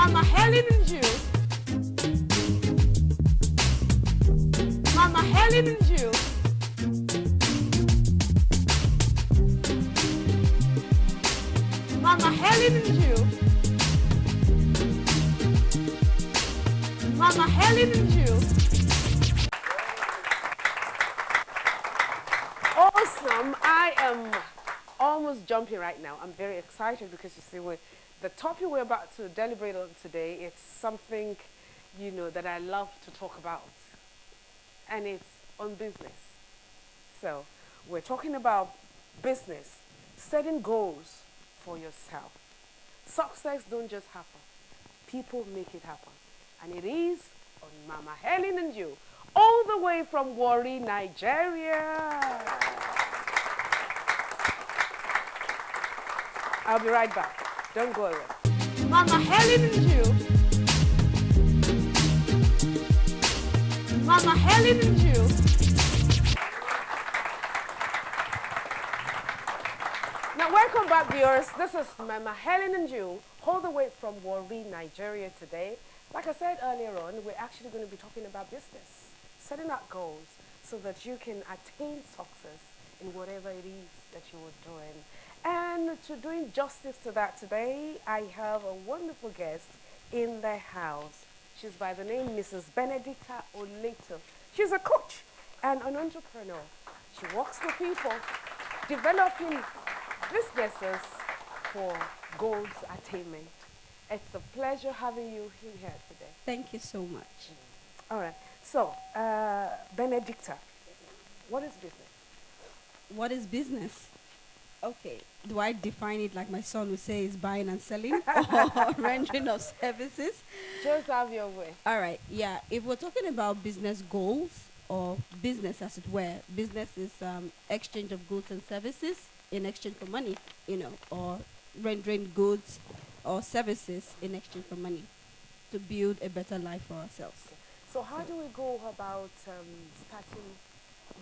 Mama Helen and you. Mama Helen and you. Mama Helen and you. Mama Helen and you. Awesome. I am almost jumping right now. I'm very excited because you see, the topic we're about to deliberate on today, it's something, that I love to talk about. And it's on business. So we're talking about business, setting goals for yourself. Success don't just happen. People make it happen. And it is on Mama Helen and you, all the way from Warri, Nigeria. I'll be right back. Don't go away. Mama Helen and you. Mama Helen and you. Now, welcome back, viewers. This is Mama Helen and you, all the way from Warri, Nigeria today. Like I said earlier on, we're actually going to be talking about business, setting up goals so that you can attain success in whatever it is that you are doing. And to doing justice to that today, I have a wonderful guest in the house. She's by the name Mrs. Benedicta Oleto. She's a coach and an entrepreneur. She works with people, developing businesses for goals attainment. It's a pleasure having you here today. Thank you so much. All right. So, Benedicta, what is business? What is business? Okay. Do I define it like my son would say is buying and selling or rendering of services? Just have your way. All right. Yeah. If we're talking about business goals or business as it were, business is exchange of goods and services in exchange for money, or rendering goods or services in exchange for money to build a better life for ourselves. So how do we go about starting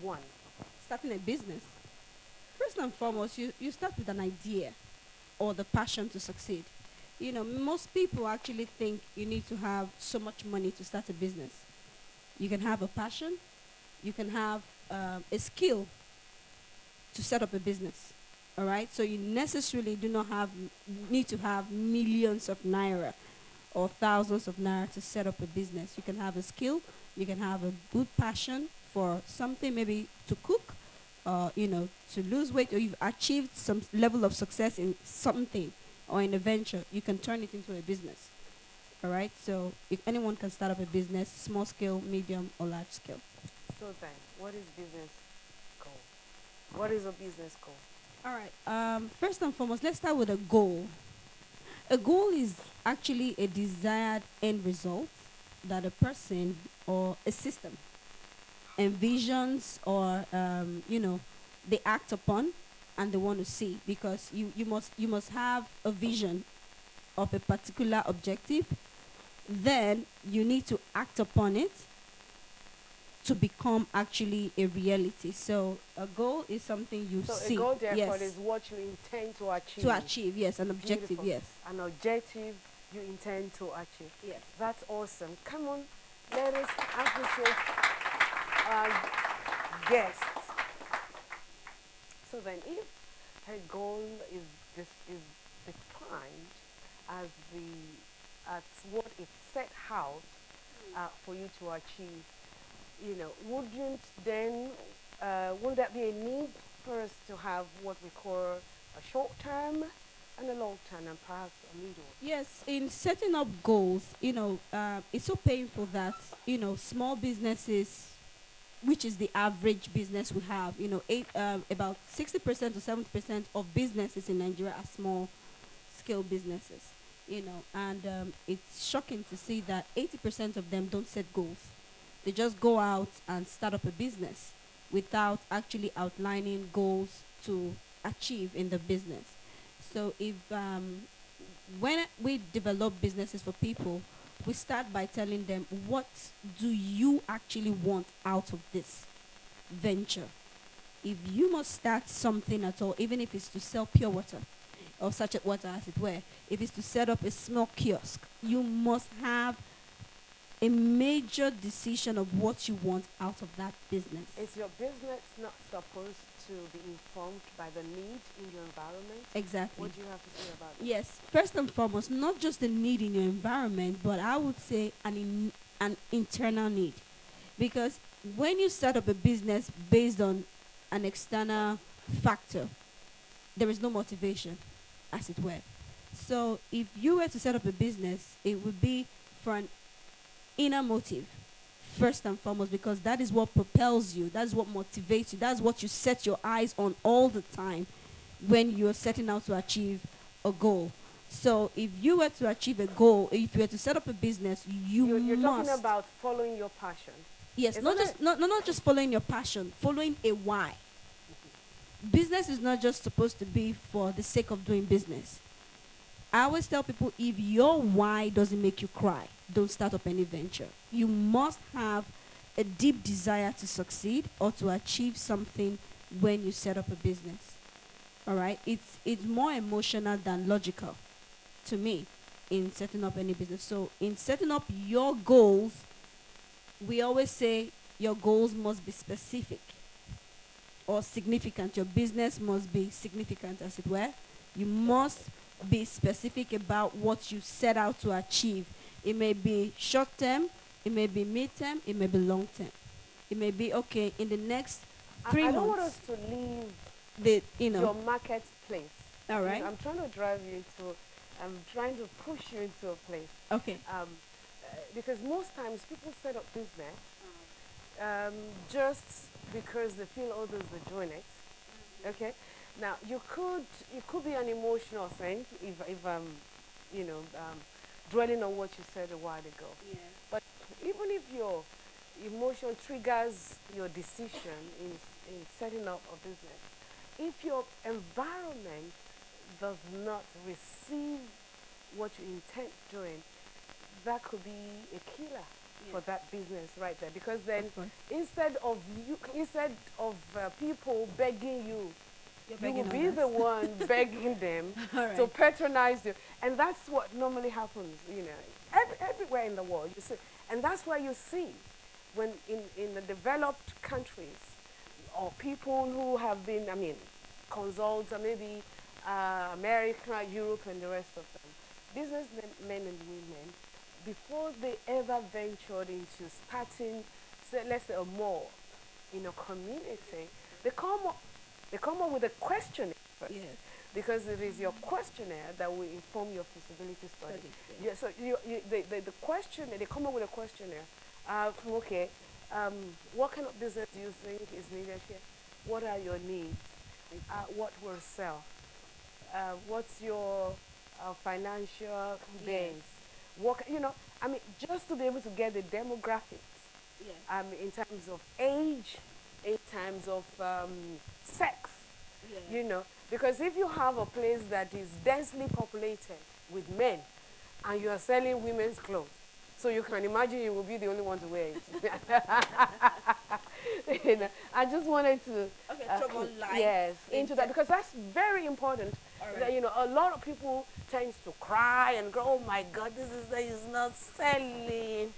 one? Starting a business. First and foremost, you start with an idea or the passion to succeed. Most people actually think you need to have so much money to start a business. You can have a passion. You can have a skill to set up a business. All right, so you necessarily do not need to have millions of naira or thousands of naira to set up a business. You can have a skill, you can have a good passion for something, maybe to cook, to lose weight, or you've achieved some level of success in something or in a venture. You can turn it into a business. All right, so if anyone can start up a business, small scale, medium, or large scale. So then, what is business goal? What is a business goal? All right. First and foremost, let's start with a goal. A goal is actually a desired end result that a person or a system envisions or they act upon and they want to see, because you must have a vision of a particular objective. Then you need to act upon it to become actually a reality. So a goal is something you see. So a goal, therefore, is what you intend to achieve. To achieve, yes. An objective, Beautiful. yes. An objective you intend to achieve. Yes. That's awesome. Come on, let us appreciate our guests. So then, if her goal is defined as what it's set out for you to achieve, wouldn't that be a need for us to have what we call a short term and a long term and perhaps a middle? Yes, in setting up goals, it's so painful that, small businesses, which is the average business we have, about 60% to 70% of businesses in Nigeria are small scale businesses, and it's shocking to see that 80% of them don't set goals. They just go out and start up a business without actually outlining goals to achieve in the business. So when we develop businesses for people, we start by telling them, what do you actually want out of this venture? If you must start something at all, even if it's to sell pure water, or sachet water, as it were, if it's to set up a small kiosk, you must have a major decision of what you want out of that business. Is your business not supposed to be informed by the need in your environment? Exactly. What do you have to say about that? Yes, first and foremost, not just the need in your environment, but I would say an internal need. Because when you set up a business based on an external factor, there is no motivation, as it were. So if you were to set up a business, it would be for an inner motive, first and foremost, because that is what propels you, that's what motivates you, that's what you set your eyes on all the time when you're setting out to achieve a goal. So if you were to achieve a goal, if you were to set up a business, You're must. talking about following your passion. Yes, Isn't not just it? not just following your passion, following a why. Business is not just supposed to be for the sake of doing business. I always tell people, if your why doesn't make you cry, don't start up any venture. You must have a deep desire to succeed or to achieve something when you set up a business. All right? It's more emotional than logical to me in setting up any business. So in setting up your goals, we always say your goals must be specific or significant. Your business must be significant, as it were. You must be specific about what you set out to achieve. It may be short term, it may be mid term, it may be long term. It may be, okay, in the next 3 I months. don't want us to leave your your marketplace. all right. I'm trying to drive you into, I'm trying to push you into a place. Okay. Because most times people set up business just because they feel others are doing it. Okay. Now it could be an emotional thing if dwelling on what you said a while ago. Yeah. But even if your emotion triggers your decision in setting up a business, if your environment does not receive what you intend doing, that could be a killer for that business right there. Because then instead of people begging you, you will be the one begging them to patronize you. And that's what normally happens, everywhere in the world. You see, and that's why you see when in the developed countries or people who have been, consults or maybe America, Europe, and the rest of them, businessmen and women, before they ever ventured into starting, say, let's say, a mall in a community, they come up with a questionnaire first. Yes. Because it is your questionnaire that will inform your feasibility study. Yeah, so the questionnaire, they come up with a questionnaire. What kind of business do you think is needed here? What are your needs? What will sell? What's your financial base? Just to be able to get the demographics. Yes. In terms of age, in terms of sex, because if you have a place that is densely populated with men and you are selling women's clothes, so you can imagine you will be the only one to wear it. I just wanted to throw more light into that, because that's very important. That, a lot of people tend to cry and go, oh my God, this is not selling.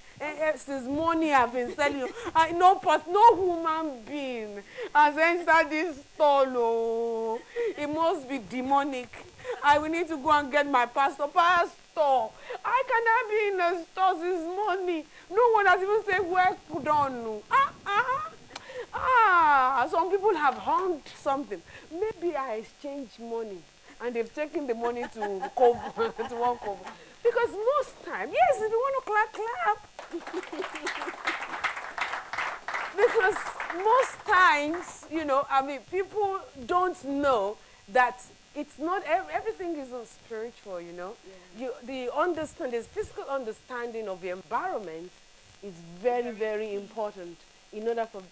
Since morning I've been selling. No human being has entered this stall. Oh, it must be demonic. I will need to go and get my pastor. I cannot be in the store since morning. No one has even said work done. Some people have hung something. Maybe I exchange money and they've taken the money to cover to one cover. Because most time, yes, if you want to clap. Because most times, people don't know that it's not everything is spiritual. This physical understanding of the environment is very, very important in order for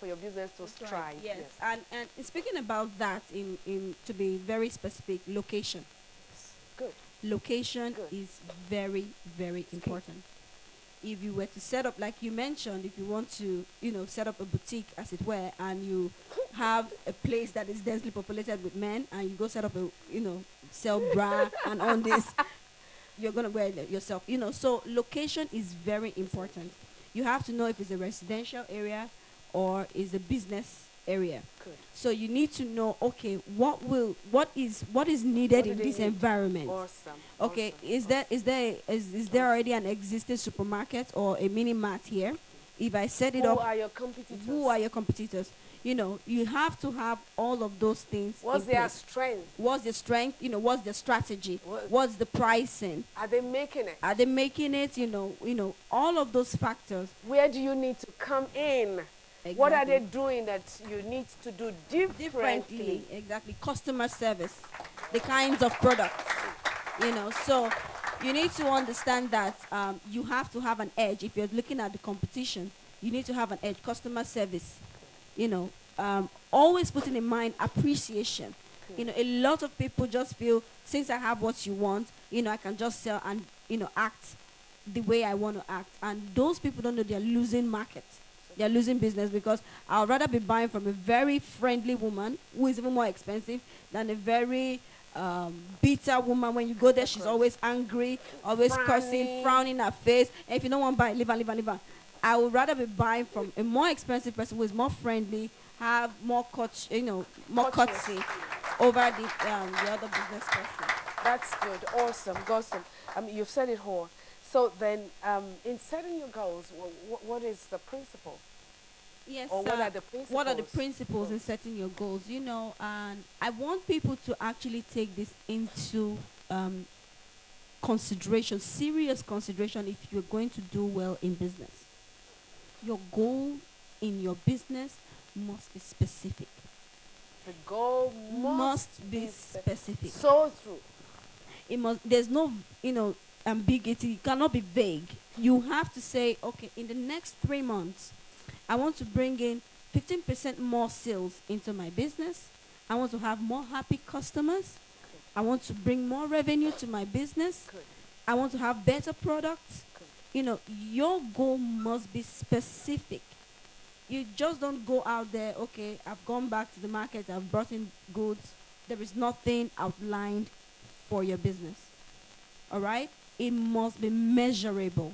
your business to strive. Yes. And speaking about that, in to be very specific, location. Good. Location is very, very important. If you were to set up, like you mentioned, if you want to, set up a boutique, as it were, and you have a place that is densely populated with men, and you go set up sell bra and on this, you're gonna wear it yourself. So location is very important. You have to know if it's a residential area or is a business area. Good. So you need to know, okay, what is needed What do in they this need? environment. Awesome. Okay, awesome, is there already an existing supermarket or a mini mart here? If I set it Who up, are your competitors? who are your competitors? You have to have all of those things. What's in their place. strength? What's the strength? What's the strategy? What- What's the pricing? Are they making it? Are they making it? All of those factors. Where do you need to come in? What are they Exactly. doing that you need to do differently? Exactly. Customer service, the kinds of products. So you need to understand that you have to have an edge. If you're looking at the competition, you need to have an edge. Customer service, always putting in mind appreciation. A lot of people just feel, since I have what you want, I can just sell and act the way I want to act. And those people don't know they're losing market. They're losing business, because I'd rather be buying from a very friendly woman who is even more expensive than a very bitter woman. When you go there, she's always angry, always cursing, frowning her face. And if you don't want to buy, leave her. I would rather be buying from a more expensive person who is more friendly, have more more courtesy over the other business person. That's good. Awesome. Awesome. You've said it all. So then, in setting your goals, what is the principle? Yes. Or what are the principles? What are the principles in setting your goals? And I want people to actually take this into consideration, serious consideration, if you're going to do well in business. Your goal in your business must be specific. The goal Must be specific. So true. There's no, ambiguity. It cannot be vague. You have to say, okay, in the next 3 months, I want to bring in 15% more sales into my business. I want to have more happy customers. I want to bring more revenue to my business. Good. I want to have better products. Good. Your goal must be specific. You just don't go out there, okay, I've gone back to the market, I've brought in goods. There is nothing outlined for your business. All right? It must be measurable.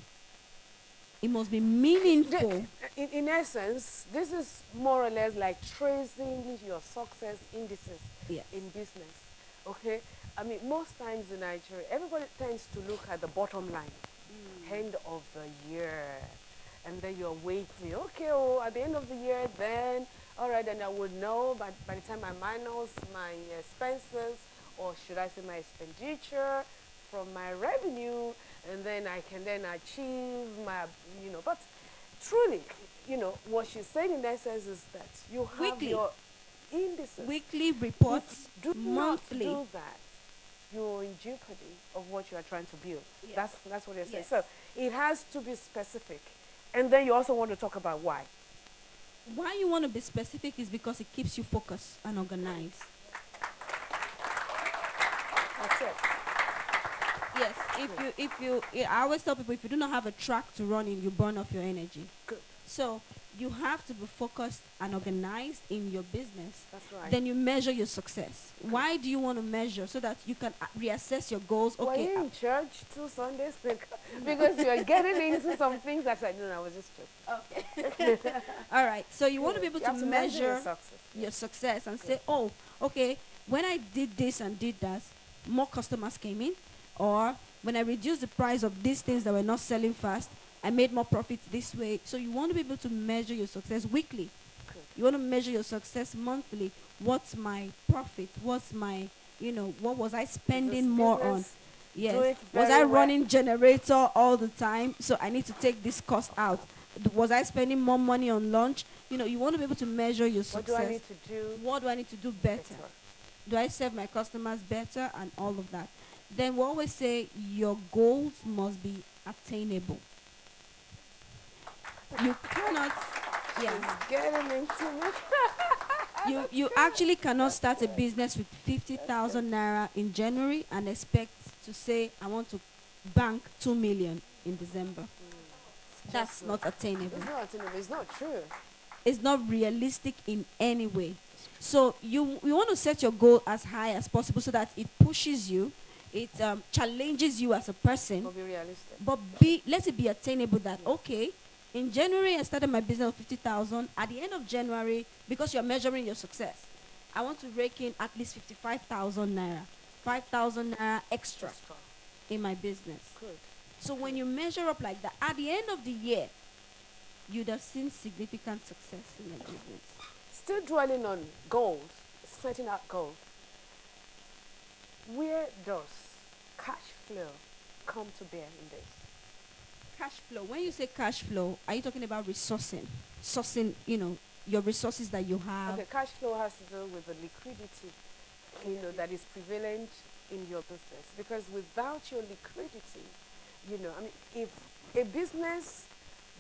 It must be meaningful. In essence, this is more or less like tracing your success indices Yes. in business. Okay? Most times in Nigeria, everybody tends to look at the bottom line, end of the year. And then you're waiting. Okay, at the end of the year, then, all right, then I would know by the time I minus my expenses, or should I say my expenditure, from my revenue, and then I can then achieve my, but truly, what she's saying in essence is that you have Weekly. your indices. Weekly reports, Do monthly. not do that. You're in jeopardy of what you are trying to build. Yes. That's what you're saying. Yes. So it has to be specific. And then you also want to talk about why. Why you want to be specific is because it keeps you focused and organized. That's it. Yes, I always tell people, if you do not have a track to run in, you burn off your energy. Good. So you have to be focused and organized in your business. That's right. Then you measure your success. Why do you want to measure? So that you can reassess your goals. Were Okay, you in church 2 Sundays because you're getting into some things that I no, I was just joking. okay. All right. So you want to be able You to have measure your success. your success and say, oh, okay, when I did this and did that, more customers came in. Or when I reduced the price of these things that were not selling fast, I made more profits this way. So you want to be able to measure your success weekly. Good. You want to measure your success monthly. What's my profit? What's my, what was I spending This more on? business, do Yes. it Was very I well. running generator all the time? So I need to take this cost out. Was I spending more money on lunch? You want to be able to measure your What do success. I need to do? What do I need to do better? Do I serve my customers better, and all of that? Then we always say your goals must be attainable. You cannot, She's getting into it. you actually cannot start a business with 50,000 naira in January and expect to say, I want to bank 2 million in December. That's not attainable. It's not attainable. It's not true. It's not realistic in any way. So you want to set your goal as high as possible so that it pushes you, it challenges you as a person. But be realistic. But let it be attainable that, okay, in January I started my business of 50,000. At the end of January, because you're measuring your success, I want to rake in at least 55,000 naira, 5,000 naira extra in my business. Good. So when you measure up like that, at the end of the year, you'd have seen significant success in your business. Still dwelling on goals, setting out goals. Where does cash flow come to bear in this? Cash flow. When you say cash flow, are you talking about resourcing? Sourcing, your resources that you have. Okay, cash flow has to do with the liquidity, that is prevalent in your business. Because without your liquidity, if a business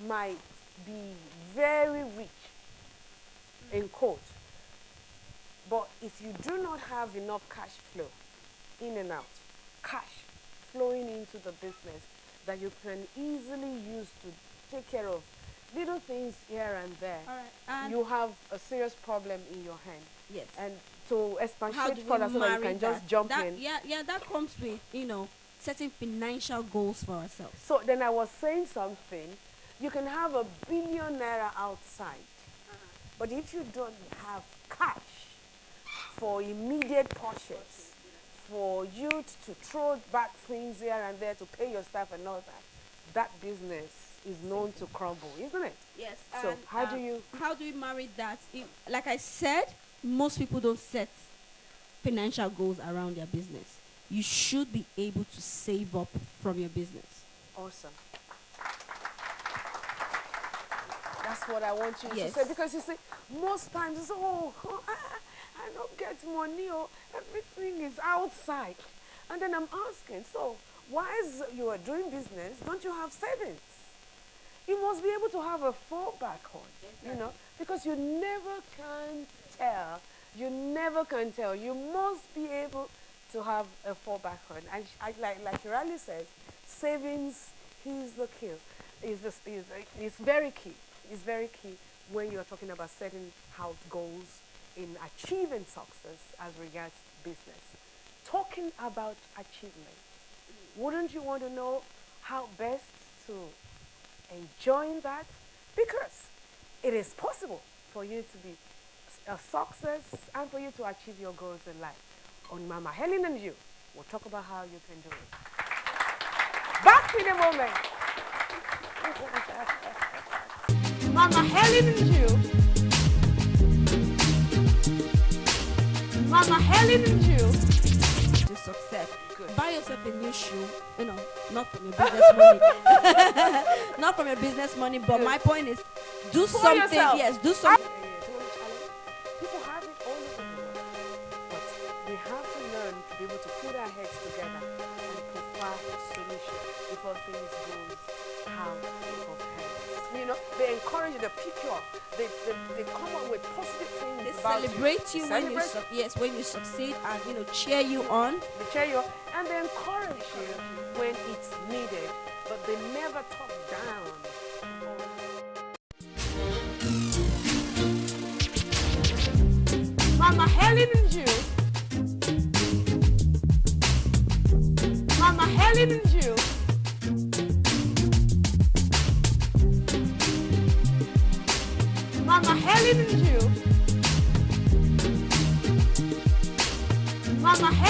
might be very rich, in quote, but if you do not have enough cash flow in and out, cash flowing into the business that you can easily use to take care of little things here and there, all right, and you have a serious problem in your hand. yes. And to expand How do further we so that you marry can just that? jump That- in. Yeah, that comes with, setting financial goals for ourselves. So then I was saying something, you can have a billion naira outside, but if you don't have cash for immediate purchase, for you to throw back things here and there to pay your staff and all that business is known to crumble, isn't it? Yes. So and, how do we marry that? Like I said, most people don't set financial goals around their business. You should be able to save up from your business. Awesome. That's what I want you Yes. to say, because you see, most times it's I don't get money, or everything is outside. And then I'm asking, so why is you are doing business, don't you have savings? You must be able to have a fallback on, because you never can tell. You never can tell. You must be able to have a fallback on. And like Shirley says, savings is the key. Is very key. It's very key when you're talking about setting out goals in achieving success as regards business. Talking about achievement, wouldn't you want to know how best to enjoy that? Because it is possible for you to be a success and for you to achieve your goals in life. On Mama Helen and You, we'll talk about how you can do it. Back in a moment. Mama Helen and You. Mama Helen and You. To success. Good. Buy yourself a new shoe, not from your business money. Not from your business money, but Good. my point is, do For something. yourself. Yes, do something. People have it all over the world, but we have to learn to be able to put our heads together and provide a solution before things go out of hands. They encourage you, they pick you up, they come up with positive things. They about celebrate you when you Celebrate. when you succeed, and cheer you on. They cheer you up, and they encourage you when it's needed, but they never talk down. Mama Helen and You. Mama Helen and You. Mama Helen and You. Mama Helen.